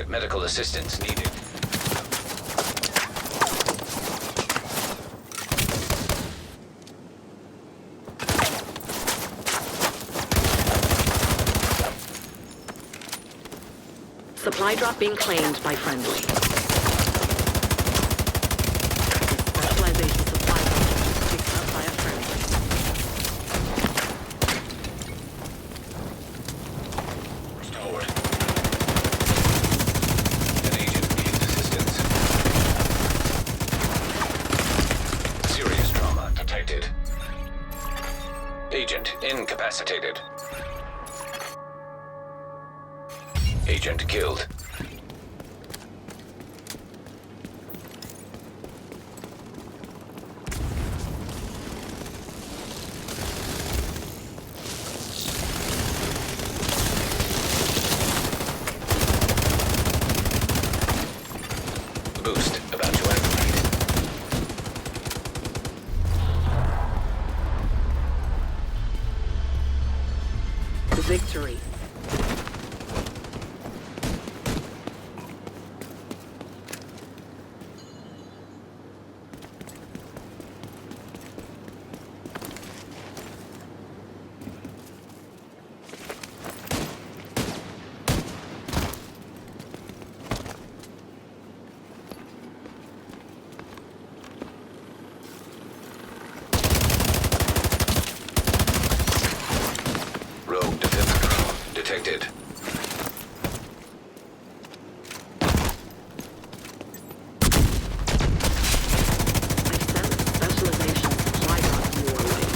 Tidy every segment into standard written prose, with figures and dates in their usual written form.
Medical assistance needed. Supply drop being claimed by friendly. Specialization supply drop picked up by a friendly. Forward. An agent needs assistance. Serious trauma detected. Agent incapacitated. Agent killed. Boost about to activate. Victory. Rogue defense drone detected. I sense specialization supply drop your way.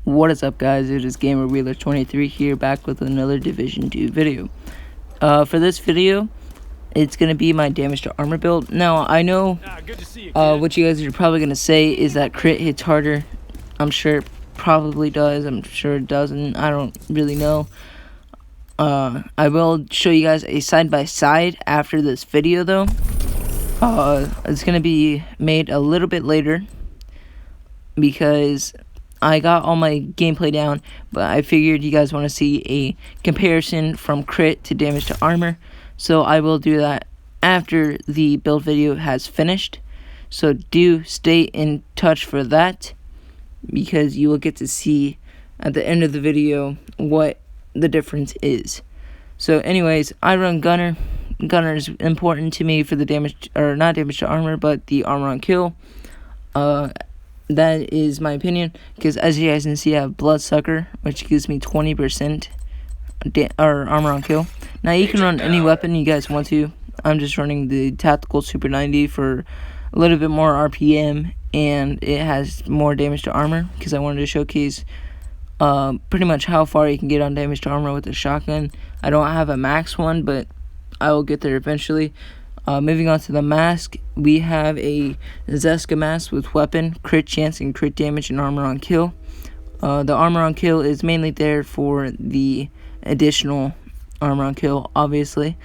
What is up, guys? It is GamerWheeler23 here, back with another Division 2 video. For this video, it's gonna be my damage to armor build. Now I know Good to see you. what you guys are probably gonna say is that crit hits harder. I'm sure it probably does. I'm sure it doesn't. I don't really know. I will show you guys a side by side after this video though. It's gonna be made a little bit later because I got all my gameplay down, but I figured you guys want to see a comparison from crit to damage to armor, so I will do that after the build video has finished. So do stay in touch for that, because you will get to see at the end of the video what the difference is. So anyways, I run Gunner. Gunner is important to me for the damage, or not damage to armor, but the armor on kill. That is my opinion, because as you guys can see, I have Bloodsucker, which gives me 20% or armor on kill. Now you can run any weapon you guys want to. I'm just running the Tactical Super 90 for a little bit more RPM, and it has more damage to armor, because I wanted to showcase pretty much how far you can get on damage to armor with the shotgun. I don't have a max one, but I will get there eventually. Moving on to the mask, we have a Zeska mask with weapon, crit chance, and crit damage and armor on kill. The armor on kill is mainly there for the additional armor on kill, obviously.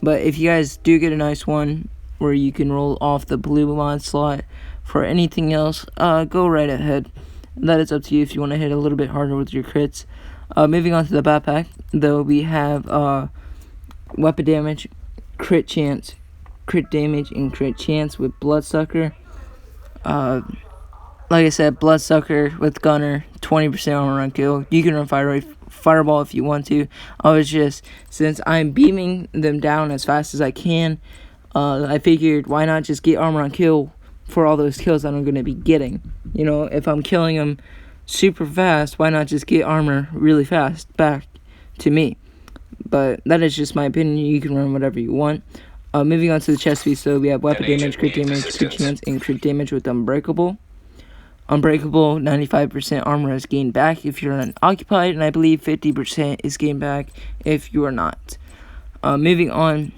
But if you guys do get a nice one where you can roll off the blue mod slot for anything else, go right ahead. That is up to you if you want to hit a little bit harder with your crits. Moving on to the backpack, though, we have weapon damage, crit chance, crit damage, and crit chance with Bloodsucker. Like I said, Bloodsucker with Gunner, 20% armor on kill. You can run Fireball if you want to. Since I'm beaming them down as fast as I can, I figured why not just get armor on kill for all those kills that I'm going to be getting. You know, if I'm killing them super fast, why not just get armor really fast back to me? But that is just my opinion. You can run whatever you want. Moving on to the chest piece, so we have weapon damage, crit damage, crit chance, and crit damage with Unbreakable. Unbreakable, 95% armor is gained back if you're unoccupied, and I believe 50% is gained back if you are not. Moving on,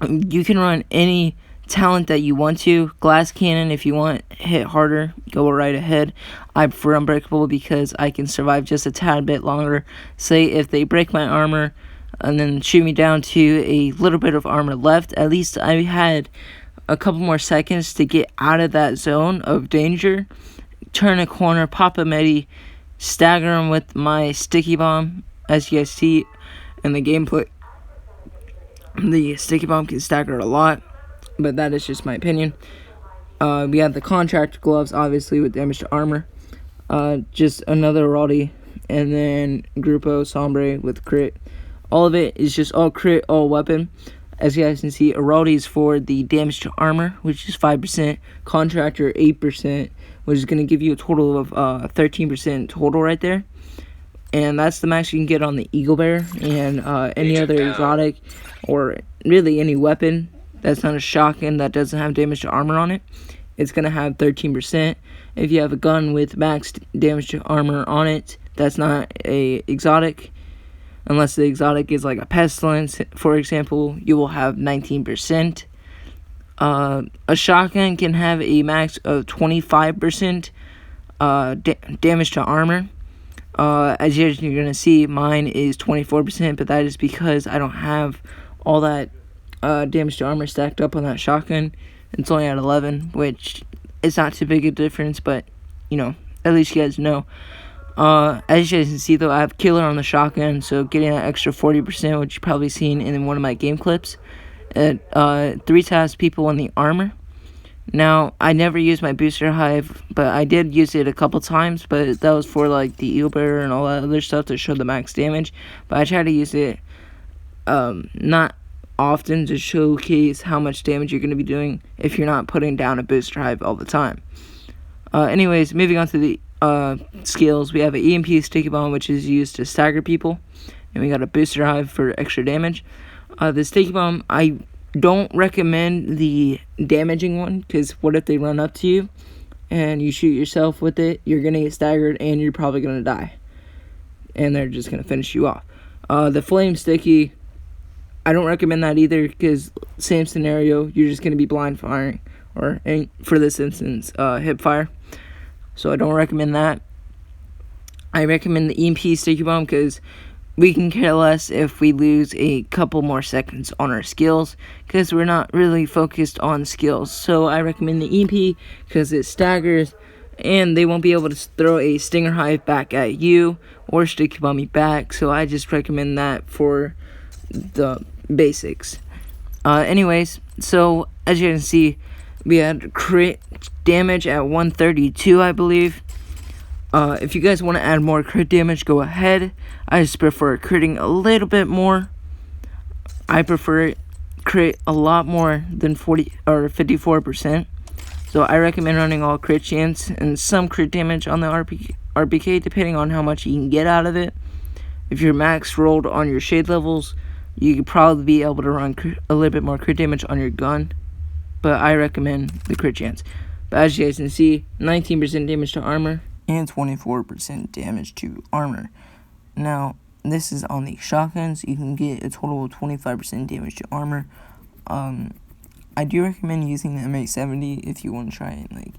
you can run any talent that you want to. Glass Cannon, if you want hit harder, go right ahead. I prefer Unbreakable because I can survive just a tad bit longer. Say if they break my armor and then shoot me down to a little bit of armor left, at least I had a couple more seconds to get out of that zone of danger, turn a corner, pop a medi, stagger them with my sticky bomb. As you guys see in the gameplay, the sticky bomb can stagger a lot, but that is just my opinion. We have the Contractor gloves, obviously, with damage to armor. Just another Roddy, and then Grupo Sombre with crit. All of it is just all crit, all weapon. As you guys can see, Araldi is for the damage to armor, which is 5%. Contractor, 8%, which is going to give you a total of 13% total right there. And that's the max you can get on the Eagle Bear. And any other exotic, or really any weapon that's not a shotgun that doesn't have damage to armor on it, it's going to have 13%. If you have a gun with max damage to armor on it, that's not a exotic. Unless the exotic is like a Pestilence, for example, you will have 19%. A shotgun can have a max of 25% damage to armor. As you're going to see, mine is 24%, but that is because I don't have all that damage to armor stacked up on that shotgun. It's only at 11, which is not too big a difference, but, you know, at least you guys know. As you guys can see, though, I have Killer on the shotgun, so getting that extra 40%, which you've probably seen in one of my game clips. It 3-taps people in the armor. Now, I never used my Booster Hive, but I did use it a couple times, but that was for, like, the Eagle Bear and all that other stuff to show the max damage. But I try to use it not often to showcase how much damage you're going to be doing if you're not putting down a Booster Hive all the time. Anyways, moving on to the skills, we have an EMP Sticky Bomb, which is used to stagger people, and we got a Booster Hive for extra damage. The Sticky Bomb, I don't recommend the damaging one, because what if they run up to you and you shoot yourself with it? You're gonna get staggered and you're probably gonna die, and they're just gonna finish you off. The Flame Sticky, I don't recommend that either, because same scenario, you're just going to be blind firing, or for this instance, hip fire. So I don't recommend that. I recommend the EMP sticky bomb, because we can care less if we lose a couple more seconds on our skills, because we're not really focused on skills. So I recommend the EMP because it staggers, and they won't be able to throw a Stinger Hive back at you or sticky bomb you back. So I just recommend that for the basics. Anyways, so as you can see, we had crit damage at 132, I believe. If you guys want to add more crit damage, go ahead. I just prefer critting a little bit more. I prefer crit a lot more than 40 or 54%. So I recommend running all crit chance and some crit damage on the RPK, depending on how much you can get out of it. If you're max rolled on your shade levels, you could probably be able to run a little bit more crit damage on your gun. But I recommend the crit chance. But as you guys can see, 19% damage to armor and 24% damage to armor. Now, this is on the shotguns. You can get a total of 25% damage to armor. I do recommend using the M870 if you want to try and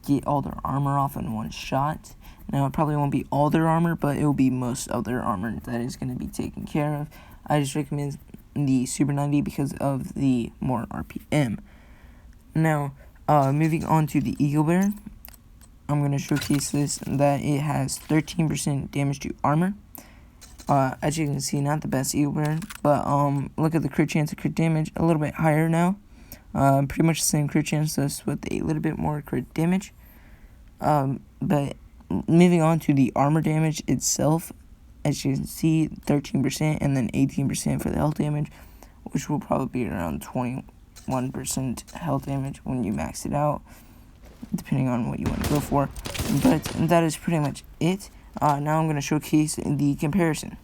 get all their armor off in one shot. Now, it probably won't be all their armor, but it will be most of their armor that is going to be taken care of. I just recommend the Super 90 because of the more RPM. Now, moving on to the Eagle Bear, I'm going to showcase this, that it has 13% damage to armor. As you can see, not the best Eagle Bear, but look at the crit chance and crit damage, a little bit higher now. Pretty much the same crit chance, just with a little bit more crit damage. But moving on to the armor damage itself, as you can see, 13% and then 18% for the health damage, which will probably be around 21% health damage when you max it out, depending on what you want to go for. But that is pretty much it. Now I'm going to showcase the comparison.